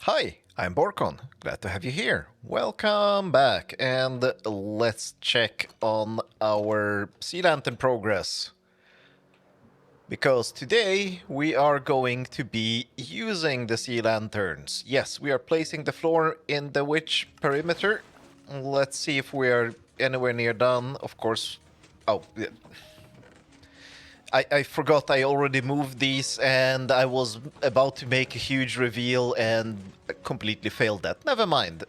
Hi, I'm Borkon. Glad to have you here. Welcome back, and let's check on our sea lantern progress. Because today we are going to be using the sea lanterns. Yes, we are placing the floor in the witch perimeter. Let's see if we are anywhere near done. Of course. Oh, yeah. I forgot I already moved these and I was about to make a huge reveal and completely failed that. Never mind.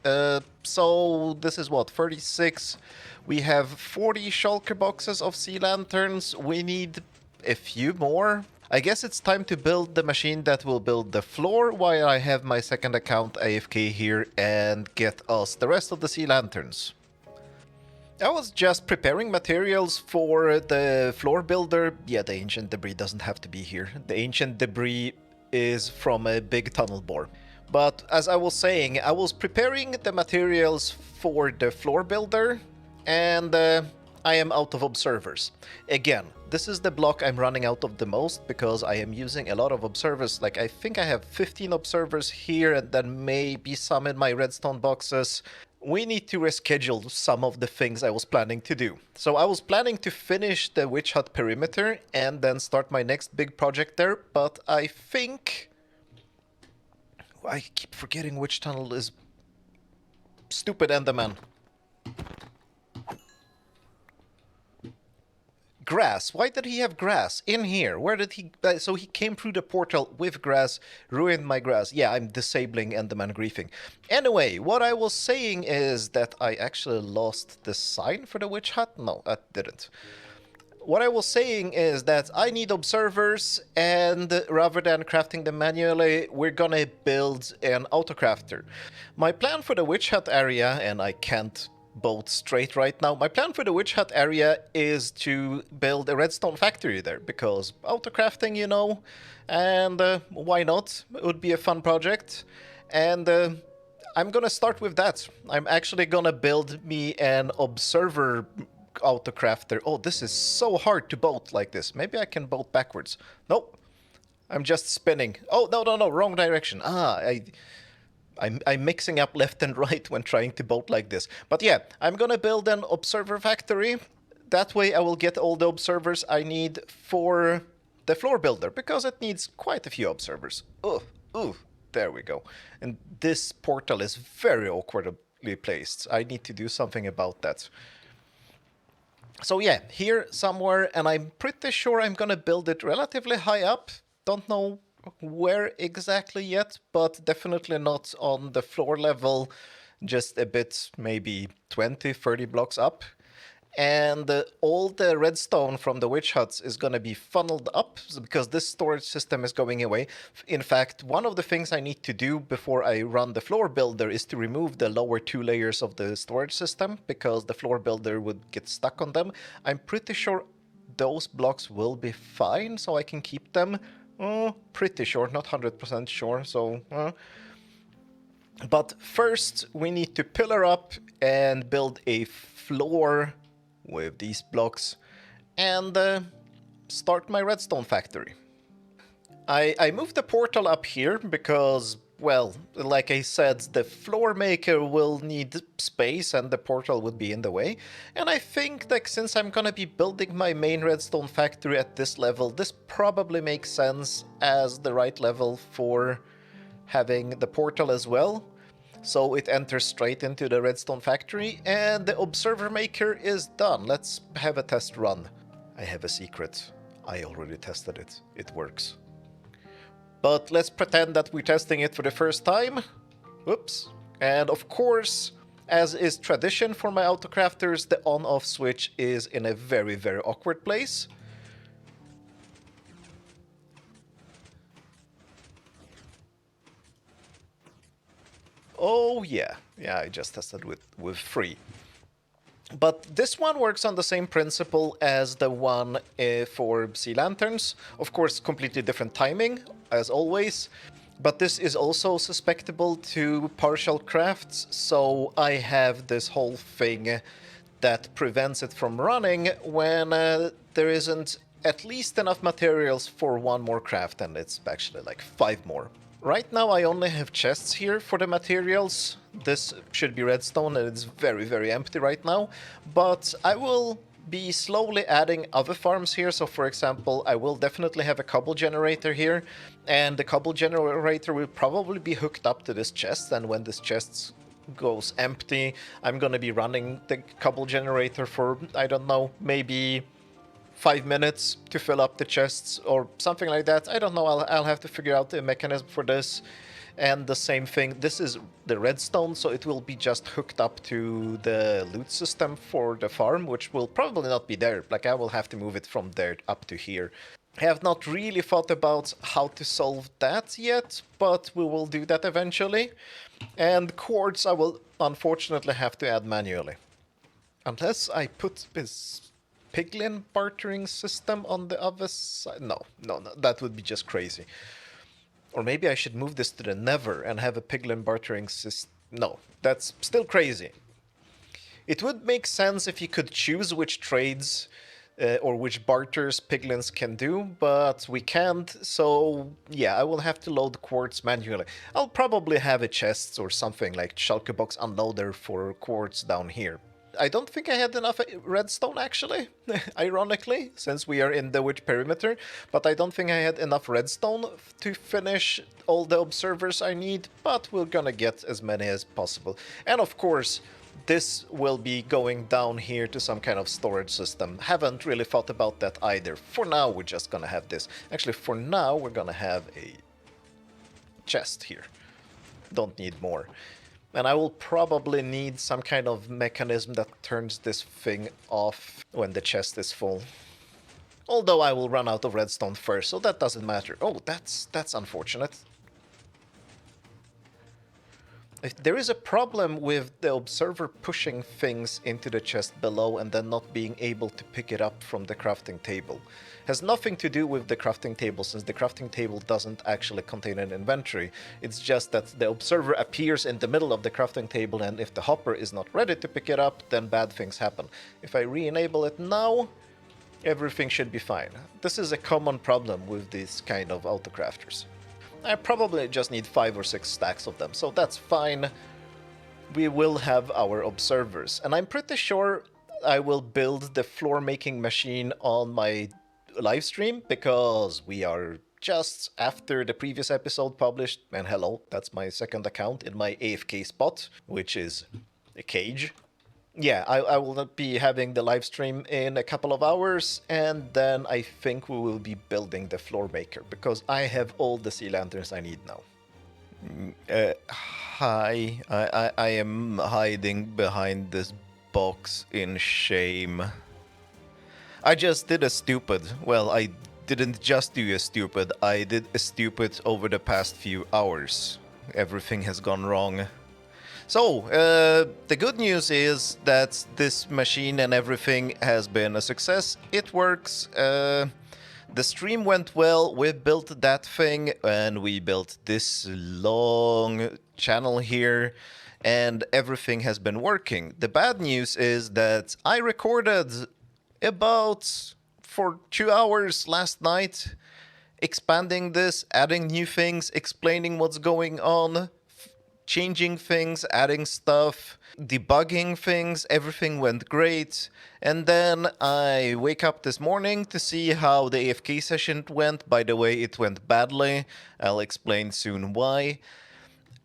So this is what, 36? We have 40 shulker boxes of sea lanterns. We need a few more. I guess it's time to build the machine that will build the floor while I have my second account AFK here and get us the rest of the sea lanterns. I was just preparing materials for the floor builder. Yeah, the ancient debris doesn't have to be here. The ancient debris is from a big tunnel bore. But as I was saying, I was preparing the materials for the floor builder, and I am out of observers. Again, this is the block I'm running out of the most because I am using a lot of observers. Like, I think I have 15 observers here and then maybe some in my redstone boxes. We need to reschedule some of the things I was planning to do. So I was planning to finish the witch hut perimeter and then start my next big project there, but I think... I keep forgetting which tunnel is... Stupid enderman. Grass. Why did he have grass in here? Where did he... So he came through the portal with grass, ruined my grass. Yeah, I'm disabling enderman griefing. Anyway, what I was saying is that I actually lost the sign for the witch hut. No, I didn't. What I was saying is that I need observers, and rather than crafting them manually, we're gonna build an autocrafter. My plan for the witch hut area, and I can't boat straight right now, my plan for the witch hut area is to build a redstone factory there, because autocrafting, you know, and why not? It would be a fun project, and I'm gonna start with that. I'm actually gonna build me an observer autocrafter. Oh, this is so hard to boat like this. Maybe I can boat backwards. Nope. I'm just spinning. Oh, no, wrong direction. I'm mixing up left and right when trying to boat like this. But yeah, I'm gonna build an observer factory. That way I will get all the observers I need for the floor builder, because it needs quite a few observers. Ooh, there we go. And this portal is very awkwardly placed. I need to do something about that. So yeah, here somewhere, and I'm pretty sure I'm gonna build it relatively high up. Don't know where exactly yet, but definitely not on the floor level, just a bit, maybe 20, 30 blocks up. And all the redstone from the witch huts is going to be funneled up because this storage system is going away. In fact, one of the things I need to do before I run the floor builder is to remove the lower 2 layers of the storage system, because the floor builder would get stuck on them. I'm pretty sure those blocks will be fine, so I can keep them. Pretty sure, not 100% sure, so... But first, we need to pillar up and build a floor with these blocks and start my redstone factory. I moved the portal up here because, well, like I said, the floor maker will need space and the portal would be in the way. And I think that since I'm gonna be building my main redstone factory at this level, this probably makes sense as the right level for having the portal as well. So it enters straight into the redstone factory, and the observer maker is done. Let's have a test run. I have a secret. I already tested it. It works. But let's pretend that we're testing it for the first time. Whoops. And of course, as is tradition for my autocrafters, the on-off switch is in a very, very awkward place. Oh yeah, I just tested with 3. But this one works on the same principle as the one for sea lanterns. Of course, completely different timing, as always. But this is also susceptible to partial crafts, so I have this whole thing that prevents it from running when there isn't at least enough materials for one more craft, and it's actually like 5 more. Right now I only have chests here for the materials. This should be redstone and it's very, very empty right now. But I will be slowly adding other farms here. So for example, I will definitely have a cobble generator here. And the cobble generator will probably be hooked up to this chest. And when this chest goes empty, I'm gonna be running the cobble generator for, I don't know, maybe 5 minutes to fill up the chests or something like that. I don't know, I'll have to figure out the mechanism for this. And the same thing, this is the redstone, so it will be just hooked up to the loot system for the farm, which will probably not be there. Like, I will have to move it from there up to here. I have not really thought about how to solve that yet, but we will do that eventually. And quartz I will unfortunately have to add manually. Unless I put this piglin bartering system on the other side. No, that would be just crazy. Or maybe I should move this to the nether and have a piglin bartering system. No, that's still crazy. It would make sense if you could choose which trades or which barters piglins can do, but we can't, so yeah, I will have to load quartz manually. I'll probably have a chest or something like shulker box unloader for quartz down here. I don't think I had enough redstone, actually, ironically, since we are in the witch perimeter, but I don't think I had enough redstone to finish all the observers I need, but we're gonna get as many as possible. And of course, this will be going down here to some kind of storage system. Haven't really thought about that either. For now, we're just gonna have this. Actually, for now, we're gonna have a chest here. Don't need more. And I will probably need some kind of mechanism that turns this thing off when the chest is full. Although I will run out of redstone first, so that doesn't matter. Oh, that's unfortunate. If there is a problem with the observer pushing things into the chest below and then not being able to pick it up from the crafting table. Has nothing to do with the crafting table, since the crafting table doesn't actually contain an inventory. It's just that the observer appears in the middle of the crafting table, and if the hopper is not ready to pick it up, then bad things happen. If I re-enable it now, everything should be fine. This is a common problem with these kind of autocrafters. I probably just need 5 or 6 stacks of them, so that's fine. We will have our observers, and I'm pretty sure I will build the floor making machine on my live stream, because we are just after the previous episode published, and hello, that's my second account in my AFK spot, which is a cage. Yeah, I will be having the live stream in a couple of hours, and then I think we will be building the floor maker, because I have all the sea lanterns I need now. Hi, I am hiding behind this box in shame. I just did a stupid. Well, I didn't just do a stupid, I did a stupid over the past few hours. Everything has gone wrong. So, the good news is that this machine and everything has been a success. It works. The stream went well. We built that thing, and we built this long channel here, and everything has been working. The bad news is that I recorded about for 2 hours last night, expanding this, adding new things, explaining what's going on, changing things, adding stuff, debugging things. Everything went great. And then I wake up this morning to see how the AFK session went. By the way, it went badly. I'll explain soon why.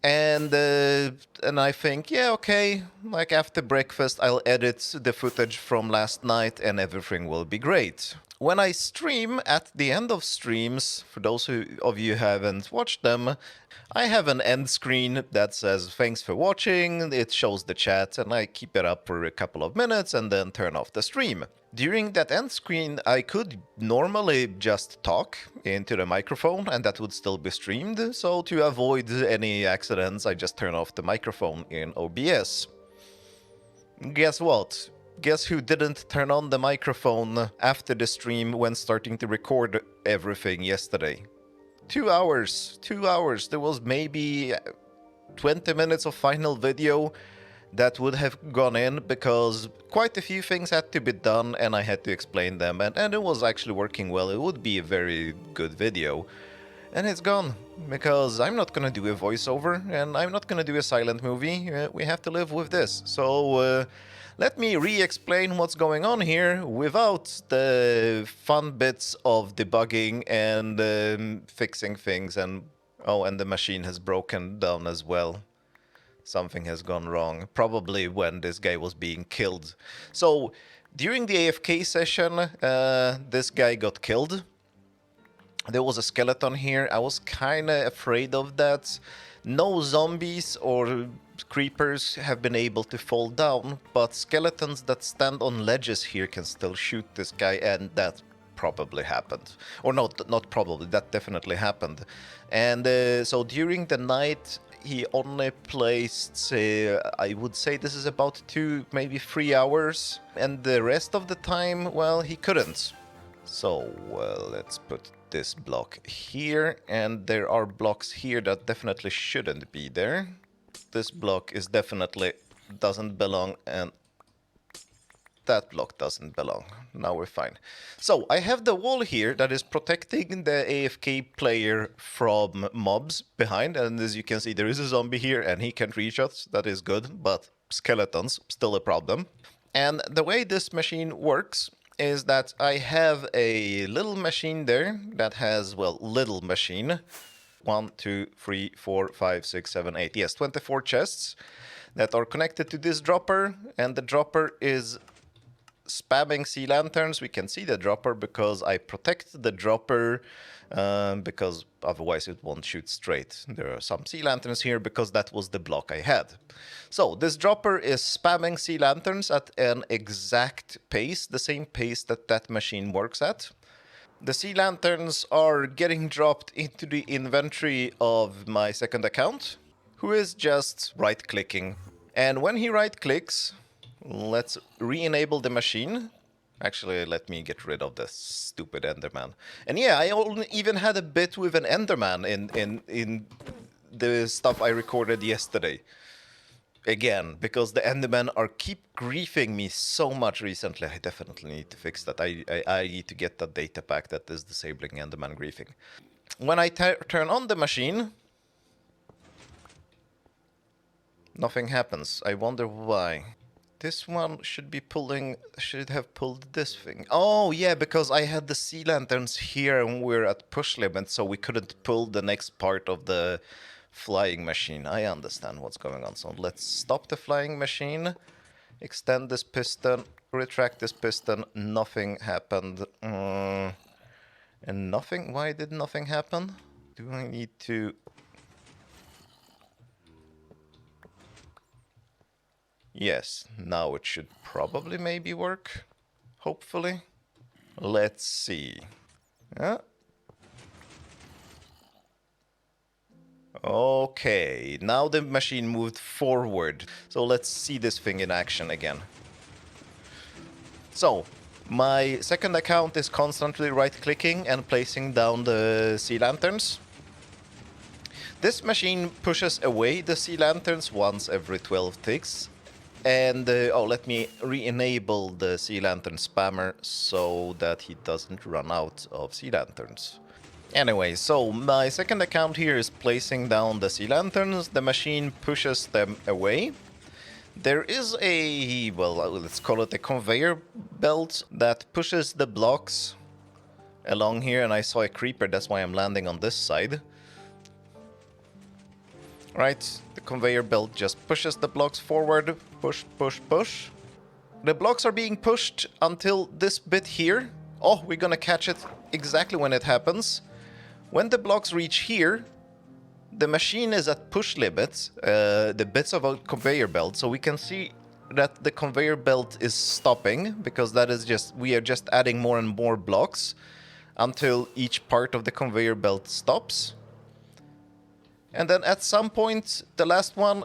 And I think, yeah, okay, like after breakfast, I'll edit the footage from last night and everything will be great. When I stream, at the end of streams, for those of you who haven't watched them, I have an end screen that says thanks for watching, it shows the chat, and I keep it up for a couple of minutes and then turn off the stream. During that end screen, I could normally just talk into the microphone and that would still be streamed, so to avoid any accidents, I just turn off the microphone in OBS. Guess what? Guess who didn't turn on the microphone after the stream when starting to record everything yesterday? 2 hours. 2 hours. There was maybe 20 minutes of final video that would have gone in because quite a few things had to be done and I had to explain them, and it was actually working well. It would be a very good video. And it's gone, because I'm not gonna do a voiceover, and I'm not gonna do a silent movie. We have to live with this. So let me re-explain what's going on here without the fun bits of debugging and fixing things. And oh, and the machine has broken down as well. Something has gone wrong, probably when this guy was being killed. So during the AFK session, this guy got killed. There was a skeleton here. I was kind of afraid of that. No zombies or creepers have been able to fall down, but skeletons that stand on ledges here can still shoot this guy, and that probably happened. Or not probably, that definitely happened. And so during the night, he only placed, I would say this is about 2, maybe 3 hours. And the rest of the time, well, he couldn't. So let's put this block here, and there are blocks here that definitely shouldn't be there. This block is definitely doesn't belong, and that block doesn't belong. Now we're fine. So I have the wall here that is protecting the AFK player from mobs behind, and as you can see, there is a zombie here and he can't reach us. That is good, but skeletons still a problem. And the way this machine works is that I have a little machine there that has, well, little machine. 1, 2, 3, 4, 5, 6, 7, 8. Yes, 24 chests that are connected to this dropper, and the dropper is spamming sea lanterns. We can see the dropper because I protect the dropper because otherwise it won't shoot straight. There are some sea lanterns here because that was the block I had. So this dropper is spamming sea lanterns at an exact pace, the same pace that that machine works at. The sea lanterns are getting dropped into the inventory of my second account, who is just right-clicking. And when he right-clicks, let's re-enable the machine. Actually, let me get rid of the stupid enderman. And yeah, I even had a bit with an enderman in the stuff I recorded yesterday. Again, because the endermen keep griefing me so much recently. I definitely need to fix that. I need to get that data pack that is disabling enderman griefing. When I turn on the machine, nothing happens. I wonder why. This one should have pulled this thing. Oh yeah, because I had the sea lanterns here and we're at push limit, so we couldn't pull the next part of the flying machine. I understand what's going on. So let's stop the flying machine, extend this piston, retract this piston. Nothing happened. And nothing? Why did nothing happen? Do I need to... Yes, now it should probably maybe work. Hopefully. Let's see. Okay, now the machine moved forward. So let's see this thing in action again. So, my second account is constantly right-clicking and placing down the sea lanterns. This machine pushes away the sea lanterns once every 12 ticks. And, let me re-enable the sea lantern spammer so that he doesn't run out of sea lanterns. Anyway, so my second account here is placing down the sea lanterns. The machine pushes them away. There is a, well, let's call it a conveyor belt that pushes the blocks along here. And I saw a creeper, that's why I'm landing on this side. Right, the conveyor belt just pushes the blocks forward. Push, push, push. The blocks are being pushed until this bit here. Oh, we're gonna catch it exactly when it happens. When the blocks reach here, the machine is at push limits, the bits of a conveyor belt, so we can see that the conveyor belt is stopping, because that is just, we are just adding more and more blocks until each part of the conveyor belt stops. And then at some point, the last one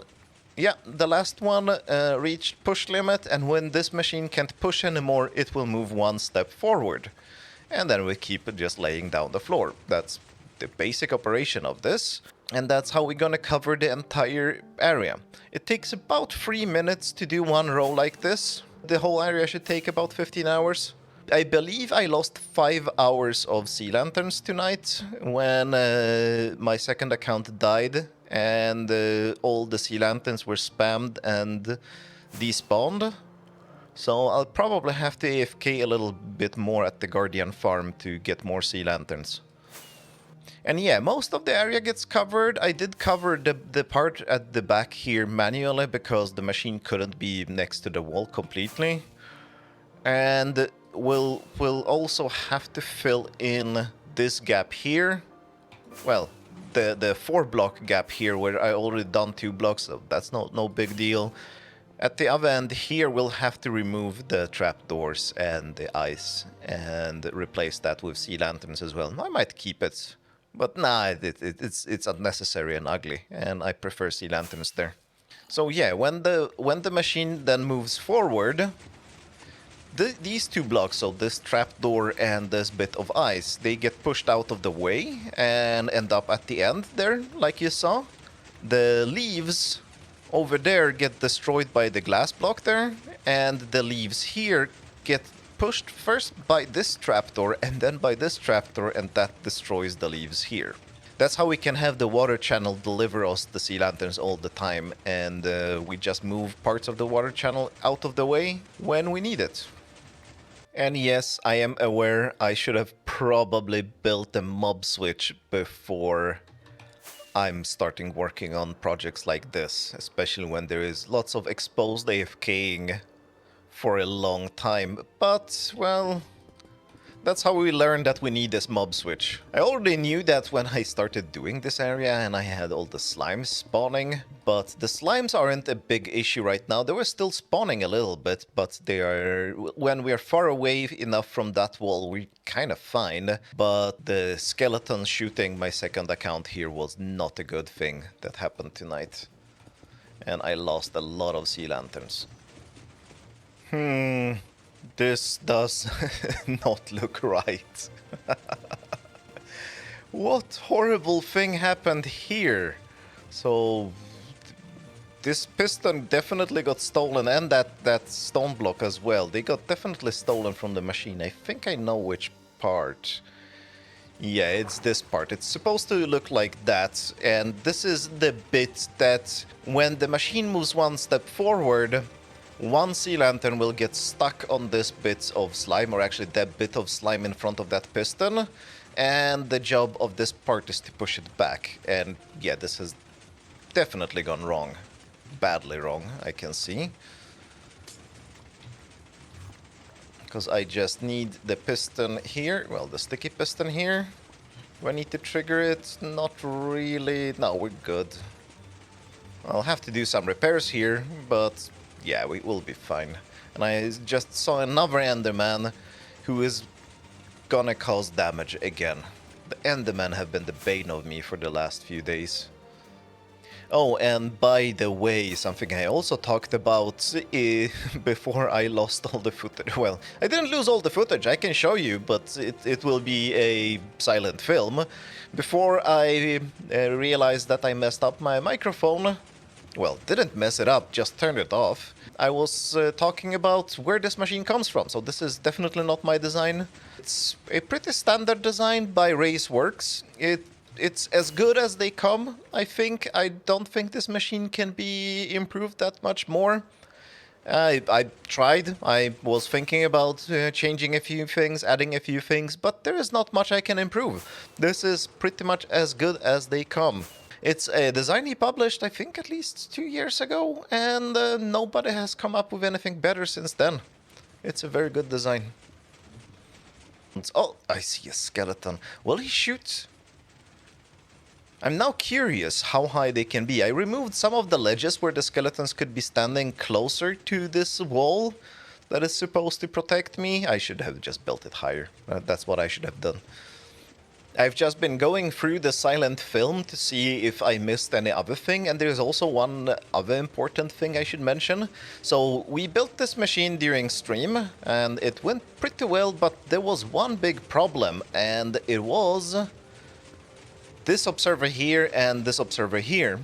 reached push limit, and when this machine can't push anymore, it will move one step forward. And then we keep just laying down the floor. That's the basic operation of this, and that's how we're gonna cover the entire area. It takes about 3 minutes to do one row like this. The whole area should take about 15 hours. I believe I lost 5 hours of sea lanterns tonight when my second account died and all the sea lanterns were spammed and despawned. So I'll probably have to AFK a little bit more at the Guardian farm to get more sea lanterns. And yeah, most of the area gets covered. I did cover the part at the back here manually because the machine couldn't be next to the wall completely. And we'll also have to fill in this gap here. Well, the 4-block gap here where I already done 2 blocks, so that's no big deal. At the other end here, we'll have to remove the trapdoors and the ice and replace that with sea lanterns as well. I might keep it, but nah, it's unnecessary and ugly, and I prefer sea lanterns there. So yeah, when the machine then moves forward, these 2 blocks, so this trapdoor and this bit of ice, they get pushed out of the way and end up at the end there, like you saw. The leaves over there get destroyed by the glass block there, and the leaves here get pushed first by this trapdoor and then by this trapdoor, and that destroys the leaves here. That's how we can have the water channel deliver us the sea lanterns all the time, and we just move parts of the water channel out of the way when we need it. And yes, I am aware I should have probably built a mob switch before I'm starting working on projects like this, especially when there is lots of exposed AFKing for a long time. But, well, that's how we learned that we need this mob switch. I already knew that when I started doing this area and I had all the slimes spawning, but the slimes aren't a big issue right now. They were still spawning a little bit, but they are... when we are far away enough from that wall, we're kind of fine. But the skeleton shooting my second account here was not a good thing that happened tonight. And I lost a lot of sea lanterns. This does not look right. What horrible thing happened here? So this piston definitely got stolen, and that stone block as well. They got definitely stolen from the machine. I think I know which part. Yeah, it's this part. It's supposed to look like that, and this is the bit that when the machine moves one step forward, one sea lantern will get stuck on this bit of slime, or actually that bit of slime in front of that piston, and the job of this part is to push it back. And yeah, this has definitely gone wrong. Badly wrong, I can see. Because I just need the piston here, well, the sticky piston here. Do I need to trigger it? Not really. No, we're good. I'll have to do some repairs here, but yeah, we will be fine. And I just saw another enderman who is gonna cause damage again. The endermen have been the bane of me for the last few days. Oh, and by the way, something I also talked about before I lost all the footage. Well, I didn't lose all the footage, I can show you, but it will be a silent film. Before I realized that I messed up my microphone, well, didn't mess it up, just turned it off. I was talking about where this machine comes from, so this is definitely not my design. It's a pretty standard design by Raceworks. It's as good as they come, I think. I don't think this machine can be improved that much more. I tried. I was thinking about changing a few things, adding a few things, but there is not much I can improve. This is pretty much as good as they come. It's a design he published, I think, at least 2 years ago, and nobody has come up with anything better since then. It's a very good design. Oh, I see a skeleton. Will he shoot? I'm now curious how high they can be. I removed some of the ledges where the skeletons could be standing closer to this wall that is supposed to protect me. I should have just built it higher. That's what I should have done. I've just been going through the silent film to see if I missed any other thing, and there's also one other important thing I should mention. So we built this machine during stream, and it went pretty well, but there was one big problem, and it was this observer here and this observer here.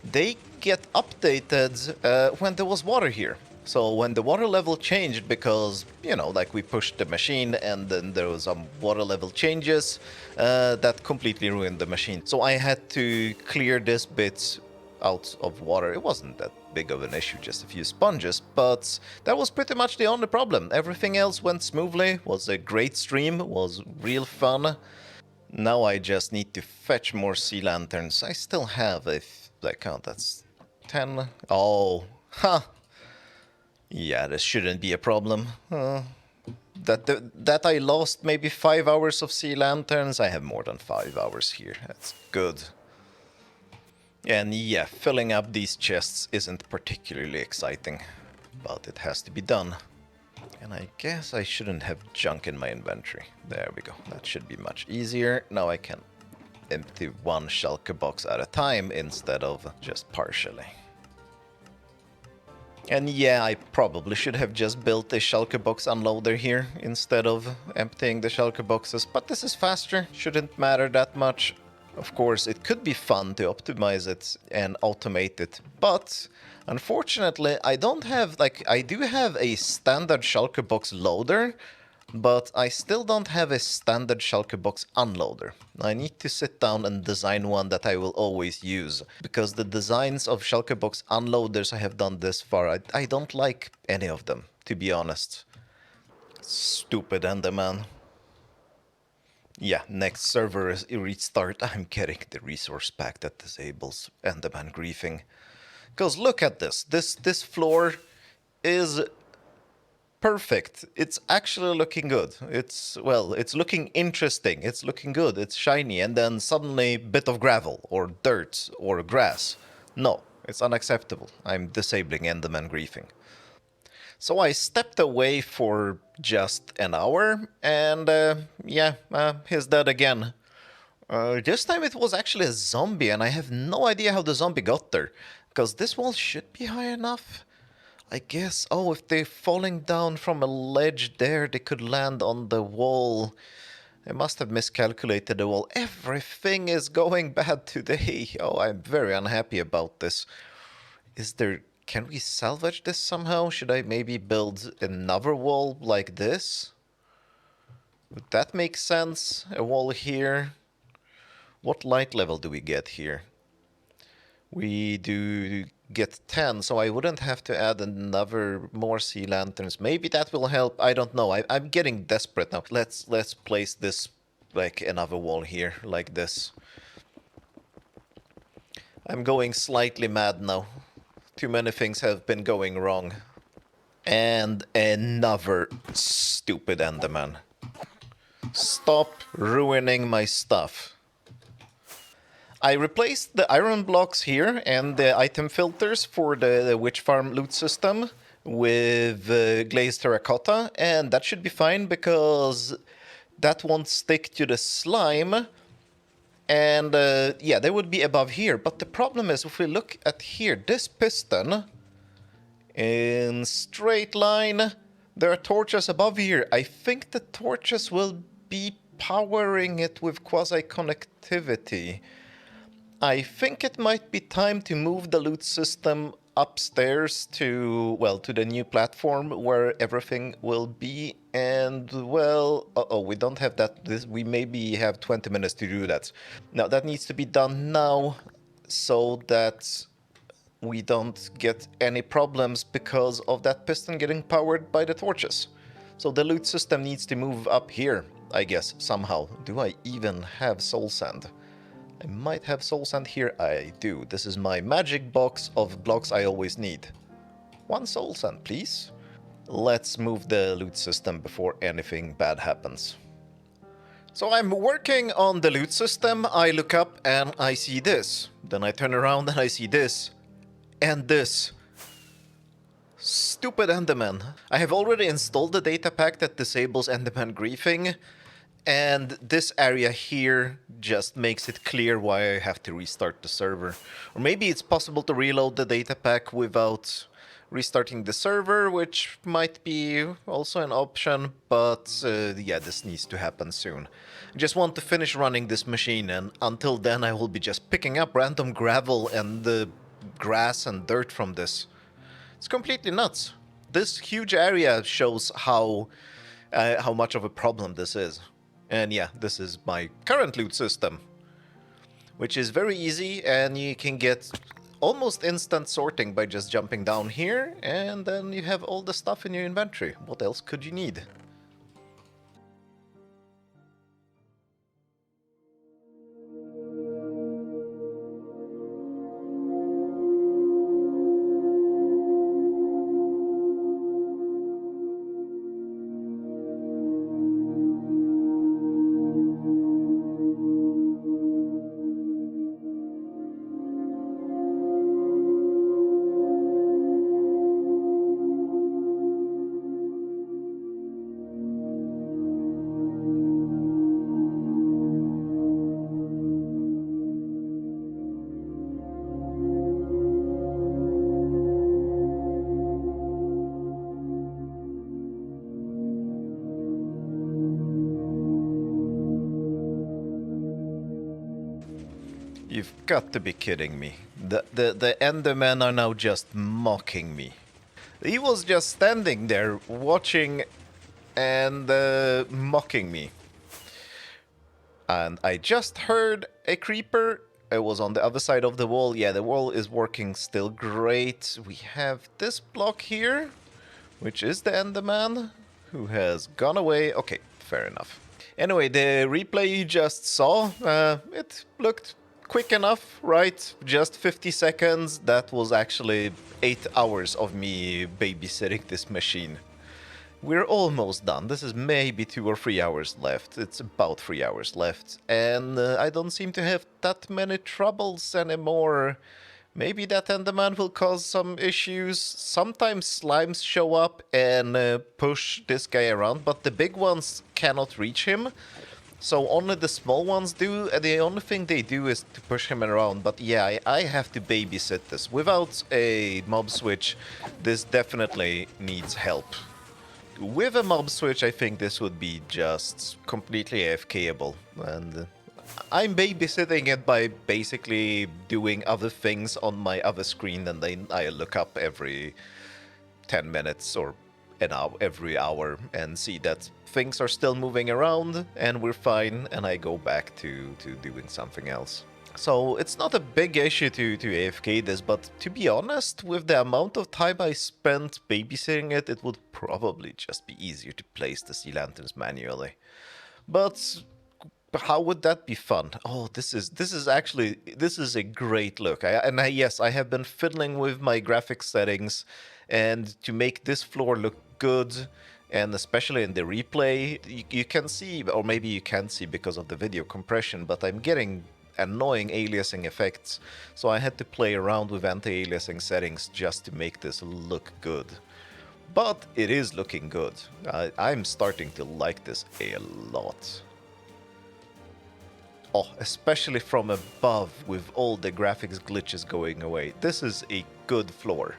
They get updated when there was water here. So when the water level changed, because, you know, like we pushed the machine and then there was some water level changes, that completely ruined the machine. So I had to clear this bit out of water. It wasn't that big of an issue, just a few sponges, but that was pretty much the only problem. Everything else went smoothly, was a great stream, was real fun. Now I just need to fetch more sea lanterns. I still have a, like, oh, that's 10. Oh, ha! Yeah, this shouldn't be a problem. That I lost maybe 5 hours of sea lanterns. I have more than 5 hours here. That's good. And yeah, filling up these chests isn't particularly exciting, but it has to be done. And I guess I shouldn't have junk in my inventory. There we go. That should be much easier. Now I can empty one shulker box at a time instead of just partially. And yeah, I probably should have just built a shulker box unloader here instead of emptying the shulker boxes, but this is faster, shouldn't matter that much. Of course, it could be fun to optimize it and automate it, but unfortunately, I don't have, like, I do have a standard shulker box loader, but I still don't have a standard shulker box unloader. I need to sit down and design one that I will always use, because the designs of shulker box unloaders I have done this far, I don't like any of them, to be honest. Stupid enderman. Yeah, next server restart, I'm getting the resource pack that disables enderman griefing. Because look at this, this floor is perfect. It's actually looking good. It's, well, it's looking interesting. It's looking good. It's shiny. And then suddenly bit of gravel or dirt or grass. No, it's unacceptable. I'm disabling enderman griefing. So I stepped away for just an hour and yeah, he's dead again. This time it was actually a zombie and I have no idea how the zombie got there. Because this wall should be high enough. I guess, oh, if they're falling down from a ledge there, they could land on the wall. I must have miscalculated the wall. Everything is going bad today. Oh, I'm very unhappy about this. Is there... Can we salvage this somehow? Should I maybe build another wall like this? Would that make sense? A wall here. What light level do we get here? We do get 10, so I wouldn't have to add another more sea lanterns. Maybe that will help. I don't know. I'm getting desperate now. Let's place this like another wall here, like this. I'm going slightly mad now. Too many things have been going wrong. And another stupid enderman. Stop ruining my stuff. I replaced the iron blocks here and the item filters for the witch farm loot system with glazed terracotta, and that should be fine because that won't stick to the slime. And yeah, they would be above here. But the problem is, if we look at here, this piston in straight line, there are torches above here. I think the torches will be powering it with quasi-connectivity. I think it might be time to move the loot system upstairs to, well, to the new platform where everything will be. And, well, we don't have that. We maybe have 20 minutes to do that. Now, that needs to be done now so that we don't get any problems because of that piston getting powered by the torches. So the loot system needs to move up here, I guess, somehow. Do I even have soul sand? I might have soul sand here. I do. This is my magic box of blocks I always need. 1 soul sand, please. Let's move the loot system before anything bad happens. So I'm working on the loot system. I look up and I see this. Then I turn around and I see this. And this. Stupid enderman. I have already installed the data pack that disables enderman griefing. And this area here just makes it clear why I have to restart the server. Or maybe it's possible to reload the data pack without restarting the server, which might be also an option, but yeah, this needs to happen soon. I just want to finish running this machine, and until then I will be just picking up random gravel and grass and dirt from this. It's completely nuts. this huge area shows how much of a problem this is. And yeah, this is my current loot system, which is very easy, and you can get almost instant sorting by just jumping down here, and then you have all the stuff in your inventory. What else could you need? You've got to be kidding me. The endermen are now just mocking me. He was just standing there watching and mocking me. And I just heard a creeper. It was on the other side of the wall. Yeah, the wall is working still great. We have this block here, which is the enderman, who has gone away. Okay, fair enough. Anyway, the replay you just saw, it looked quick enough, right? Just 50 seconds. That was actually 8 hours of me babysitting this machine. We're almost done. This is maybe 2 or 3 hours left. It's about 3 hours left. And I don't seem to have that many troubles anymore. Maybe that enderman will cause some issues. Sometimes slimes show up and push this guy around, but the big ones cannot reach him. So only the small ones do, and the only thing they do is to push him around. But yeah, I have to babysit this. Without a mob switch, this definitely needs help. With a mob switch, I think this would be just completely AFKable. And I'm babysitting it by basically doing other things on my other screen, and then I look up every 10 minutes or an hour, every hour, and see that things are still moving around and we're fine, and I go back to doing something else. So it's not a big issue to AFK this, but to be honest, with the amount of time I spent babysitting it, it would probably just be easier to place the sea lanterns manually. But how would that be fun? Oh, this is a great look. Yes, I have been fiddling with my graphics settings, and to make this floor look good, and especially in the replay, you can see, or maybe you can't see because of the video compression, but I'm getting annoying aliasing effects, so I had to play around with anti-aliasing settings just to make this look good. But it is looking good. I'm starting to like this a lot. Oh, especially from above with all the graphics glitches going away. This is a good floor.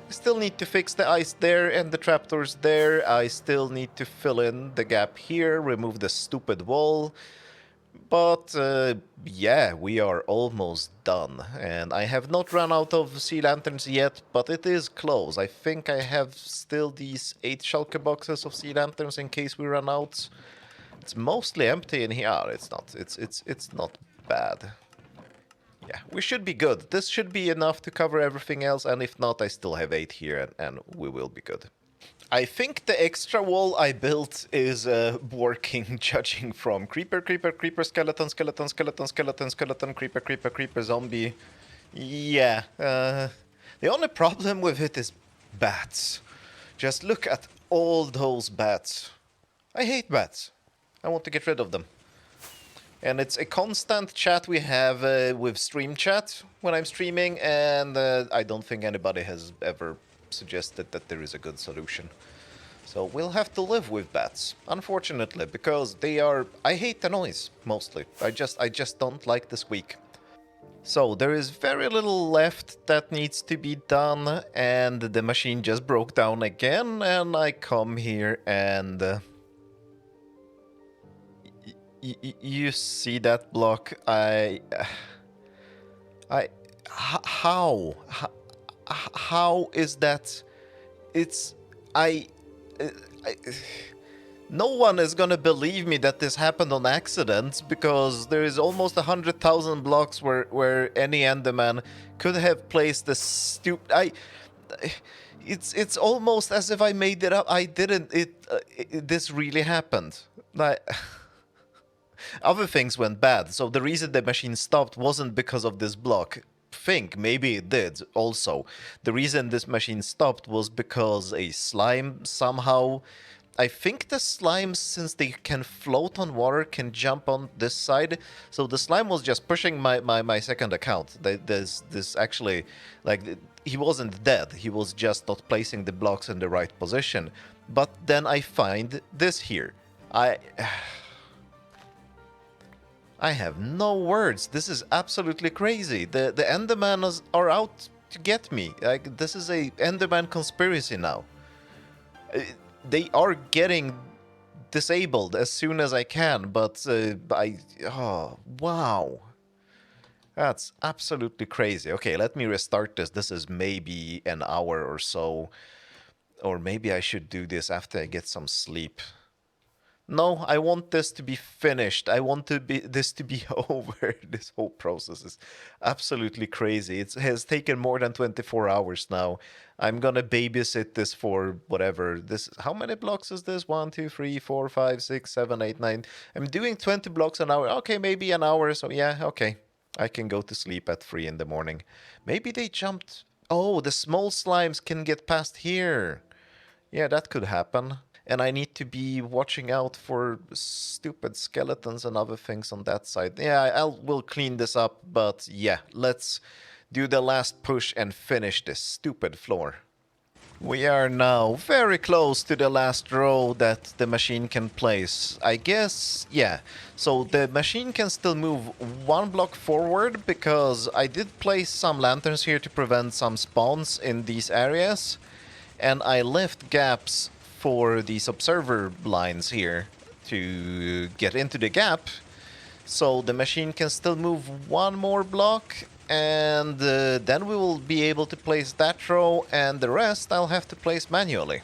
I still need to fix the ice there and the trapdoors there. I still need to fill in the gap here, remove the stupid wall. But yeah, we are almost done. And I have not run out of sea lanterns yet, but it is close. I think I have still these 8 shulker boxes of sea lanterns in case we run out. It's mostly empty in here. It's not. It's not bad. Yeah, we should be good. This should be enough to cover everything else, and if not, I still have 8 here, and we will be good. I think the extra wall I built is working, judging from creeper, creeper, creeper, skeleton, skeleton, skeleton, skeleton, skeleton, creeper, creeper, creeper, zombie. Yeah, the only problem with it is bats. Just look at all those bats. I hate bats. I want to get rid of them. And it's a constant chat we have with stream chat when I'm streaming, and I don't think anybody has ever suggested that there is a good solution. So we'll have to live with bats, unfortunately, because they are... I hate the noise, mostly. I just don't like the squeak. So there is very little left that needs to be done, and the machine just broke down again, and I come here and... you see that block? How is that it's... I no one is gonna believe me that this happened on accident, because there is almost 100,000 blocks where any enderman could have placed this stupid... It's almost as if I made it up. I didn't. This really happened. Like... Other things went bad, so the reason the machine stopped wasn't because of this block. Maybe it did also. The reason this machine stopped was because a slime somehow... I think the slimes, since they can float on water, can jump on this side. So the slime was just pushing my second account. This actually, like, he wasn't dead. He was just not placing the blocks in the right position. But then I find this here. I have no words. This is absolutely crazy. The Endermen are out to get me. Like, this is a Enderman conspiracy now. They are getting disabled as soon as I can, but oh, wow. That's absolutely crazy. Okay, let me restart this. This is maybe an hour or so. Or maybe I should do this after I get some sleep. No, I want this to be finished. I want this to be over. This whole process is absolutely crazy. It has taken more than 24 hours now. I'm gonna babysit this for whatever. How many blocks is this? 1, 2, 3, 4, 5, 6, 7, 8, 9. I'm doing 20 blocks an hour. Okay, maybe an hour. So yeah, okay. I can go to sleep at 3 in the morning. Maybe they jumped. Oh, the small slimes can get past here. Yeah, that could happen. And I need to be watching out for stupid skeletons and other things on that side. Yeah, we'll clean this up, but yeah, let's do the last push and finish this stupid floor. We are now very close to the last row that the machine can place. I guess, yeah. So the machine can still move 1 block forward, because I did place some lanterns here to prevent some spawns in these areas. And I left gaps for these observer blinds here to get into the gap, so the machine can still move 1 more block, and then we will be able to place that row, and the rest I'll have to place manually.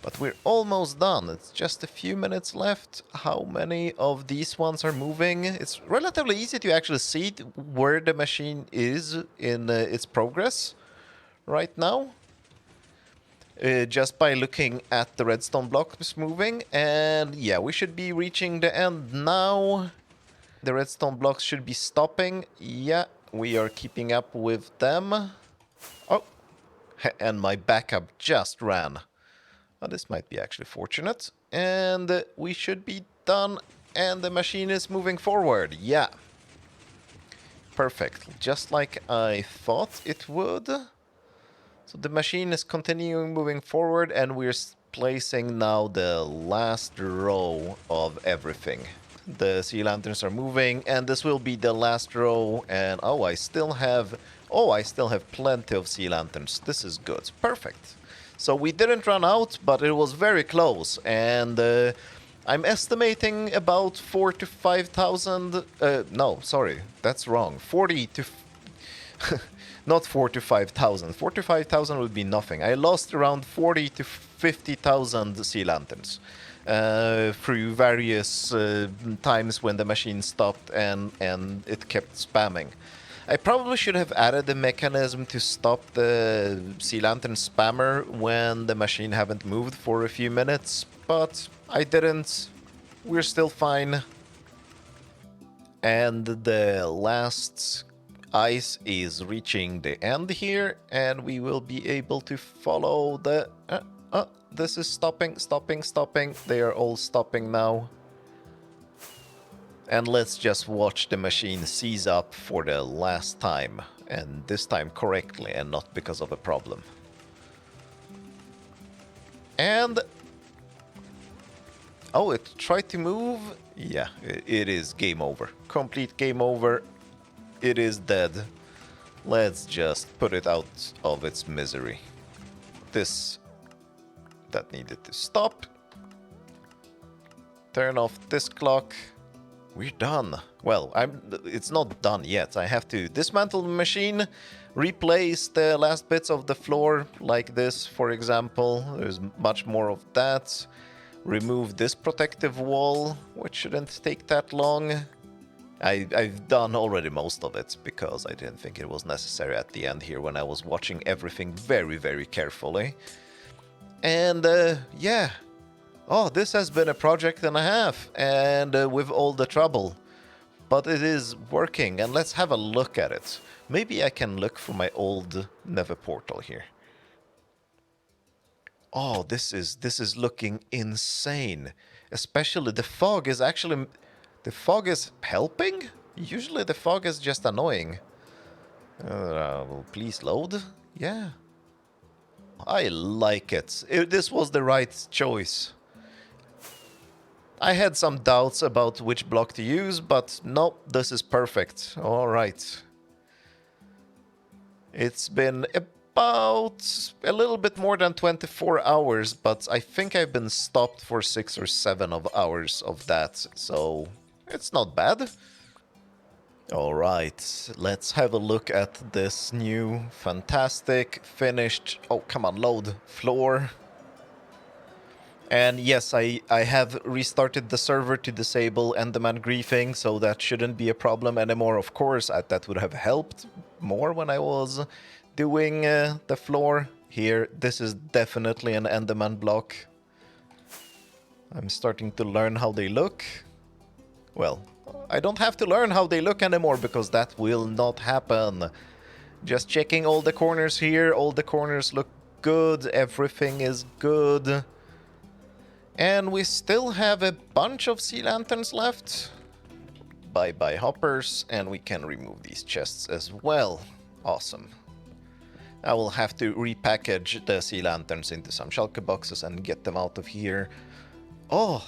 But we're almost done. It's just a few minutes left. How many of these ones are moving? It's relatively easy to actually see where the machine is in its progress right now. Just by looking at the redstone blocks moving. And yeah, we should be reaching the end now. The redstone blocks should be stopping. Yeah, we are keeping up with them. Oh, and my backup just ran. Oh, this might be actually fortunate. And we should be done. And the machine is moving forward. Yeah. Perfect. Just like I thought it would. So the machine is continuing moving forward, and we're placing now the last row of everything. The sea lanterns are moving, and this will be the last row. And I still have plenty of sea lanterns. This is good. Perfect. So we didn't run out, but it was very close. And I'm estimating about 4,000 to 5,000. No, sorry, that's wrong. 40 to... Not 4,000 to 5,000. 4,000 to 5,000 would be nothing. I lost around 40,000 to 50,000 sea lanterns through various times when the machine stopped and it kept spamming. I probably should have added the mechanism to stop the sea lantern spammer when the machine haven't moved for a few minutes, but I didn't. We're still fine. And the last ice is reaching the end here, and we will be able to follow the... this is stopping. They are all stopping now. And let's just watch the machine seize up for the last time, and this time correctly and not because of a problem. And... oh, it tried to move. Yeah, it is game over. Complete game over. It is dead. Let's just put it out of its misery. That needed to stop. Turn off this clock. We're done. Well, it's not done yet. I have to dismantle the machine, replace the last bits of the floor, like this, for example. There's much more of that. Remove this protective wall, which shouldn't take that long. I've done already most of it, because I didn't think it was necessary at the end here when I was watching everything very, very carefully. And, yeah. Oh, this has been a project and a half, and with all the trouble. But it is working, and let's have a look at it. Maybe I can look for my old Nether portal here. Oh, this is looking insane. Especially the fog is actually... The fog is helping? Usually the fog is just annoying. Please load? Yeah. I like it. This was the right choice. I had some doubts about which block to use, but no, this is perfect. Alright. It's been about a little bit more than 24 hours, but I think I've been stopped for 6 or 7 hours of that, so it's not bad. Alright, let's have a look at this new, fantastic, finished, oh come on, load, floor. And yes, I have restarted the server to disable enderman griefing, so that shouldn't be a problem anymore. Of course, that would have helped more when I was doing the floor. Here, this is definitely an enderman block. I'm starting to learn how they look. Well, I don't have to learn how they look anymore, because that will not happen. Just checking all the corners here. All the corners look good. Everything is good. And we still have a bunch of sea lanterns left. Bye-bye hoppers, and we can remove these chests as well. Awesome. I will have to repackage the sea lanterns into some shulker boxes and get them out of here. Oh,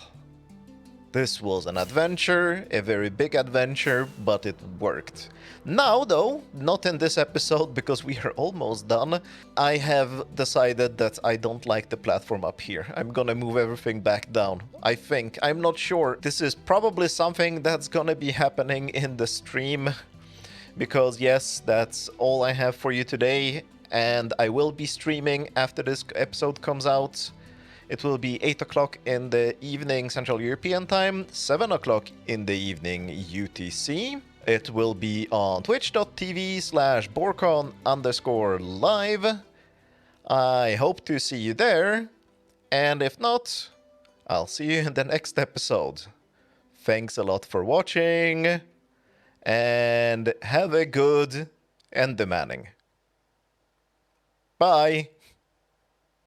this was an adventure, a very big adventure, but it worked. Now, though, not in this episode, because we are almost done, I have decided that I don't like the platform up here. I'm gonna move everything back down, I think. I'm not sure. This is probably something that's gonna be happening in the stream, because yes, that's all I have for you today, and I will be streaming after this episode comes out. It will be 8 o'clock in the evening Central European Time, 7 o'clock in the evening UTC. It will be on twitch.tv/Borkon_live. I hope to see you there, and if not, I'll see you in the next episode. Thanks a lot for watching, and have a good endermanning. Bye!